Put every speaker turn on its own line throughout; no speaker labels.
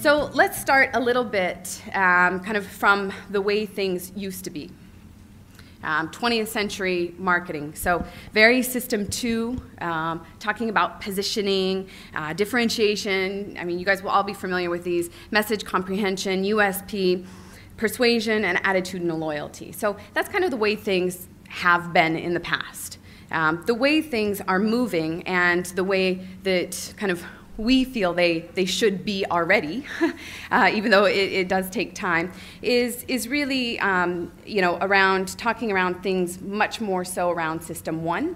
So let's start a little bit kind of from the way things used to be. 20th century marketing. So very system 2, talking about positioning, differentiation. I mean, you guys will all be familiar with these: message comprehension, USP, persuasion, and attitudinal loyalty. So that's kind of the way things have been in the past. The way things are moving and the way that kind of we feel they should be already, even though it does take time, is really you know, talking around things much more so around system 1.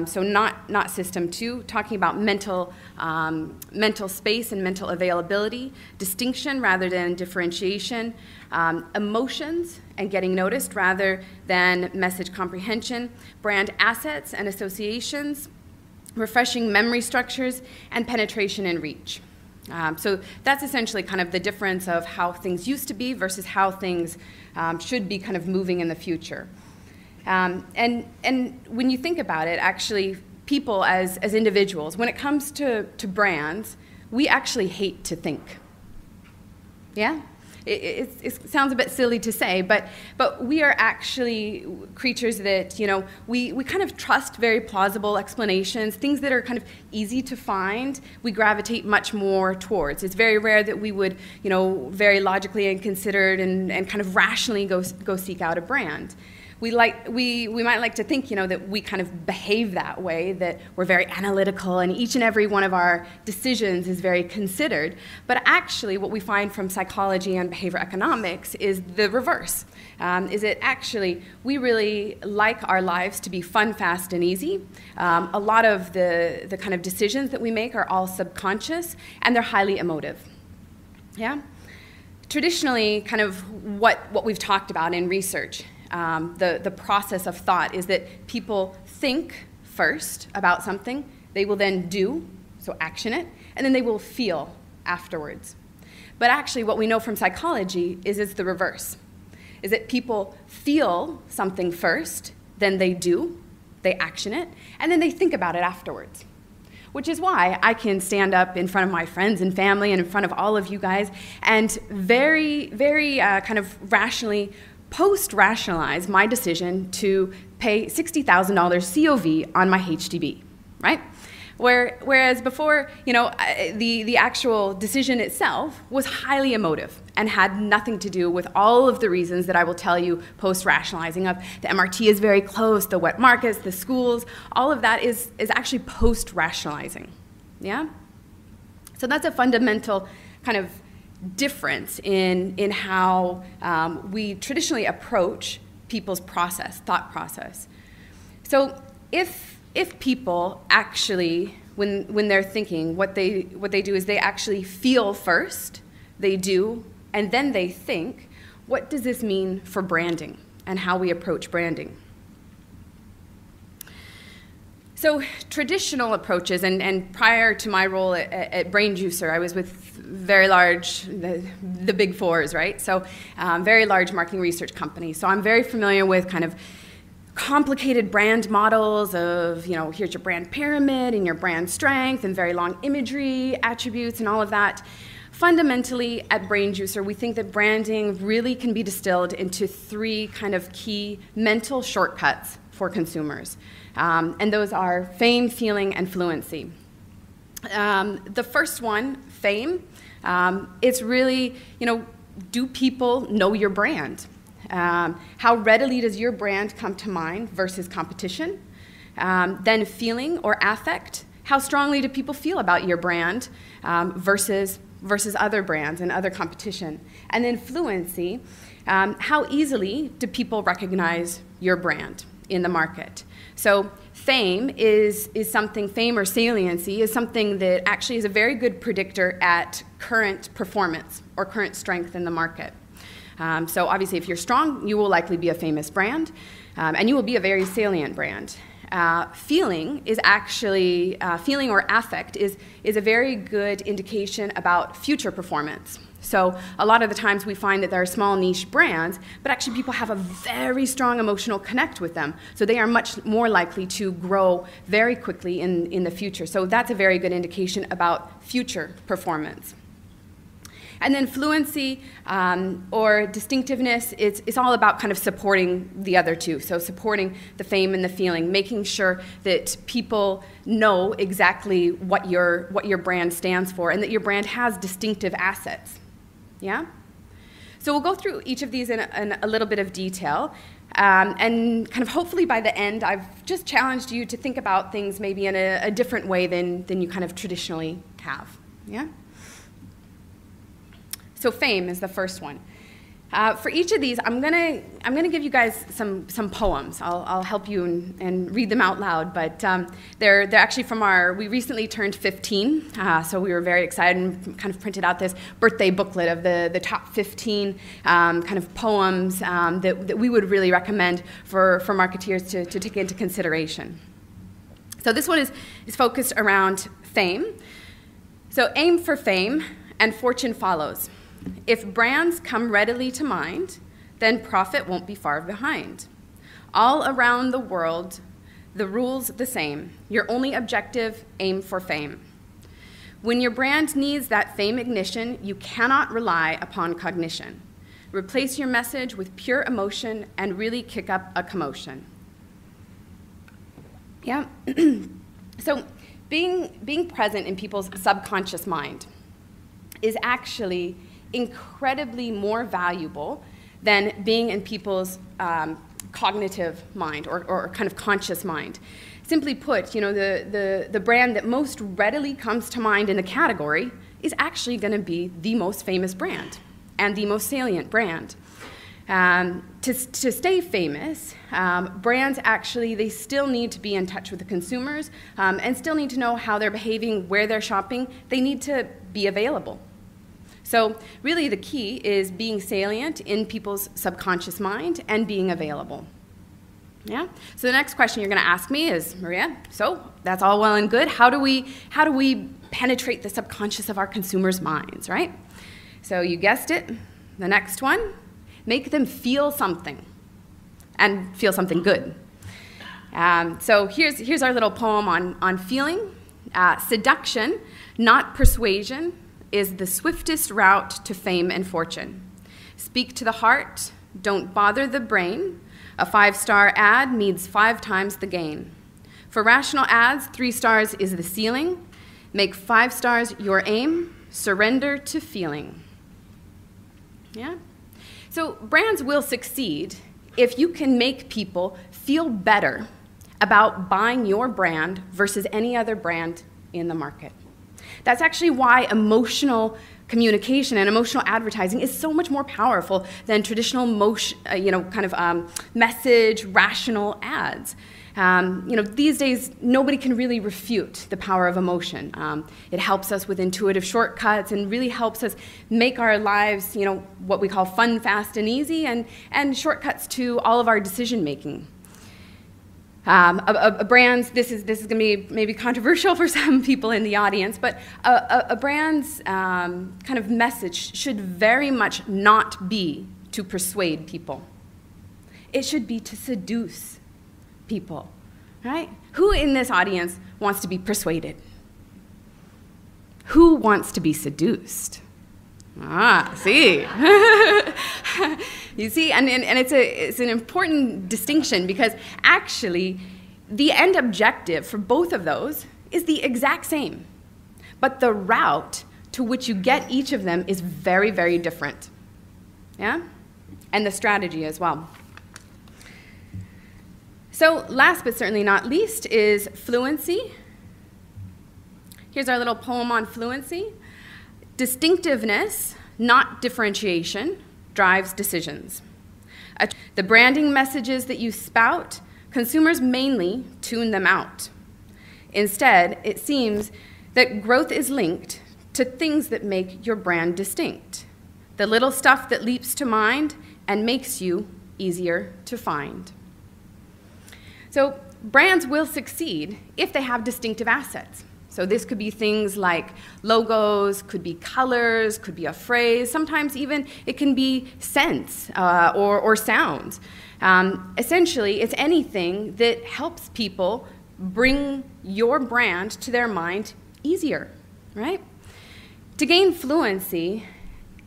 So not system 2, talking about mental space and mental availability, distinction rather than differentiation, emotions and getting noticed rather than message comprehension, brand assets and associations, refreshing memory structures, and penetration and reach. So that's essentially kind of the difference of how things used to be versus how things should be kind of moving in the future. And when you think about it, actually, people as individuals, when it comes to brands, we actually hate to think. Yeah? It sounds a bit silly to say, but we are actually creatures that, you know, we kind of trust very plausible explanations, things that are kind of easy to find, we gravitate much more towards. It's very rare that we would, you know, very logically and considered and kind of rationally go seek out a brand. We might like to think, you know, that we kind of behave that way, that we're very analytical and each and every one of our decisions is very considered. But actually what we find from psychology and behavior economics is the reverse. Is it actually, we really like our lives to be fun, fast, and easy. A lot of the kind of decisions that we make are all subconscious and they're highly emotive. Yeah? Traditionally, kind of what we've talked about in research, the process of thought is that people think first about something, they will then do, so action it, and then they will feel afterwards. But actually what we know from psychology is it's the reverse, is that people feel something first, then they do, they action it, and then they think about it afterwards. Which is why I can stand up in front of my friends and family and in front of all of you guys and very, very kind of rationally post-rationalize my decision to pay $60,000 COV on my HDB, right? Whereas before, you know, the actual decision itself was highly emotive and had nothing to do with all of the reasons that I will tell you post-rationalizing of the MRT is very close, the wet markets, the schools, all of that is actually post-rationalizing, yeah? So that's a fundamental kind of difference in how we traditionally approach people's thought process. So if people actually, when they're thinking, what they do is they actually feel first, they do, and then they think, what does this mean for branding and how we approach branding? So traditional approaches, and prior to my role at Brainjuicer, I was with very large, the big fours, right? So very large marketing research companies. So I'm very familiar with kind of complicated brand models of, you know, here's your brand pyramid and your brand strength and very long imagery, attributes, and all of that. Fundamentally, at Brainjuicer, we think that branding really can be distilled into 3 kind of key mental shortcuts for consumers. And those are fame, feeling, and fluency. The first one, fame, it's really, you know, do people know your brand? How readily does your brand come to mind versus competition? Then feeling or affect, how strongly do people feel about your brand versus other brands and other competition? And then fluency, how easily do people recognize your brand in the market? So fame fame or saliency is something that actually is a very good predictor at current performance or current strength in the market. So obviously if you're strong, you will likely be a famous brand, and you will be a very salient brand. Feeling is actually, feeling or affect is a very good indication about future performance. So a lot of the times we find that there are small niche brands, but actually people have a very strong emotional connect with them. So they are much more likely to grow very quickly in the future. So that's a very good indication about future performance. And then fluency or distinctiveness, it's all about kind of supporting the other two. So supporting the fame and the feeling, making sure that people know exactly what your brand stands for and that your brand has distinctive assets. Yeah? So we'll go through each of these in a little bit of detail. And kind of hopefully by the end, I've just challenged you to think about things maybe in a different way than you kind of traditionally have. Yeah? So fame is the first one. For each of these, I'm gonna give you guys some poems. I'll help you and read them out loud. But they're actually from we recently turned 15, so we were very excited and kind of printed out this birthday booklet of the top 15 kind of poems that we would really recommend for marketeers to take into consideration. So this one is focused around fame. So aim for fame, and fortune follows. If brands come readily to mind, then profit won't be far behind. All around the world, the rule's the same. Your only objective, aim for fame. When your brand needs that fame ignition, you cannot rely upon cognition. Replace your message with pure emotion and really kick up a commotion. Yeah. So being present in people's subconscious mind is actually incredibly more valuable than being in people's cognitive mind or kind of conscious mind. Simply put, you know, the brand that most readily comes to mind in the category is actually going to be the most famous brand and the most salient brand. To stay famous, brands actually, they still need to be in touch with the consumers and still need to know how they're behaving, where they're shopping. They need to be available. So really the key is being salient in people's subconscious mind and being available. Yeah? So the next question you're going to ask me is, Maria, so that's all well and good. How do we penetrate the subconscious of our consumers' minds, right? So you guessed it. The next one, make them feel something and feel something good. So here's our little poem on feeling. Seduction, not persuasion, is the swiftest route to fame and fortune. Speak to the heart, don't bother the brain. A 5-star ad needs 5 times the gain. For rational ads, 3 stars is the ceiling. Make 5 stars your aim, surrender to feeling. Yeah? So brands will succeed if you can make people feel better about buying your brand versus any other brand in the market. That's actually why emotional communication and emotional advertising is so much more powerful than traditional message, rational ads. These days, nobody can really refute the power of emotion. It helps us with intuitive shortcuts and really helps us make our lives, what we call fun, fast, and easy, and shortcuts to all of our decision making. A brand's, this is going to be maybe controversial for some people in the audience, but a brand's kind of message should very much not be to persuade people. It should be to seduce people, right? Who in this audience wants to be persuaded? Who wants to be seduced? See. You see, and it's an important distinction because actually the end objective for both of those is the exact same. But the route to which you get each of them is very, very different. Yeah? And the strategy as well. So last but certainly not least is fluency. Here's our little poem on fluency. Distinctiveness, not differentiation, drives decisions. The branding messages that you spout, consumers mainly tune them out. Instead, it seems that growth is linked to things that make your brand distinct. The little stuff that leaps to mind and makes you easier to find. So brands will succeed if they have distinctive assets. So this could be things like logos, could be colors, could be a phrase. Sometimes even it can be scents or sounds. Essentially, it's anything that helps people bring your brand to their mind easier, right? To gain fluency,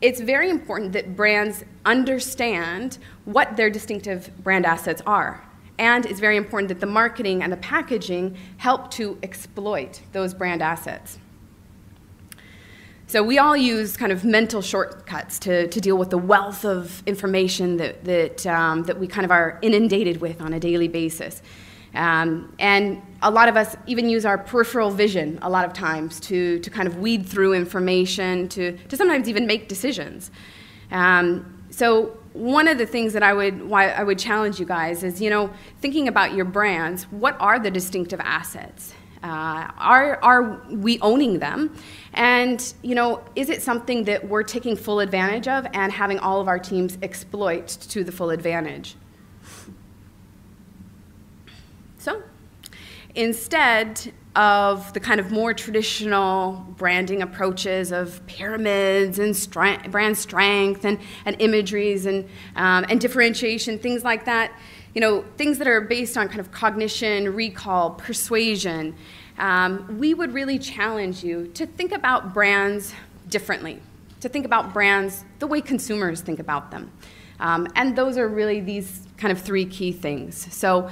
it's very important that brands understand what their distinctive brand assets are. And it's very important that the marketing and the packaging help to exploit those brand assets. So we all use kind of mental shortcuts to deal with the wealth of information that we kind of are inundated with on a daily basis. And a lot of us even use our peripheral vision a lot of times to kind of weed through information, to sometimes even make decisions. So one of the things that I would challenge you guys is, thinking about your brands, what are the distinctive assets? Are we owning them? And, is it something that we're taking full advantage of and having all of our teams exploit to the full advantage? So, instead of the kind of more traditional branding approaches of pyramids and brand strength and imageries and differentiation, things like that, things that are based on kind of cognition, recall, persuasion, we would really challenge you to think about brands differently, to think about brands the way consumers think about them. And those are really these kind of three key things. So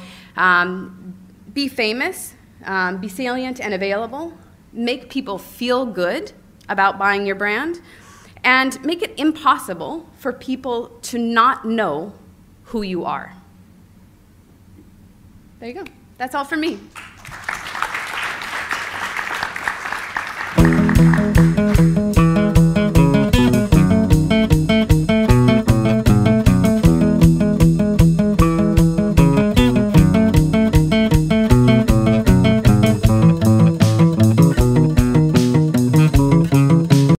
be famous, be salient and available, make people feel good about buying your brand, and make it impossible for people to not know who you are. There you go. That's all from me.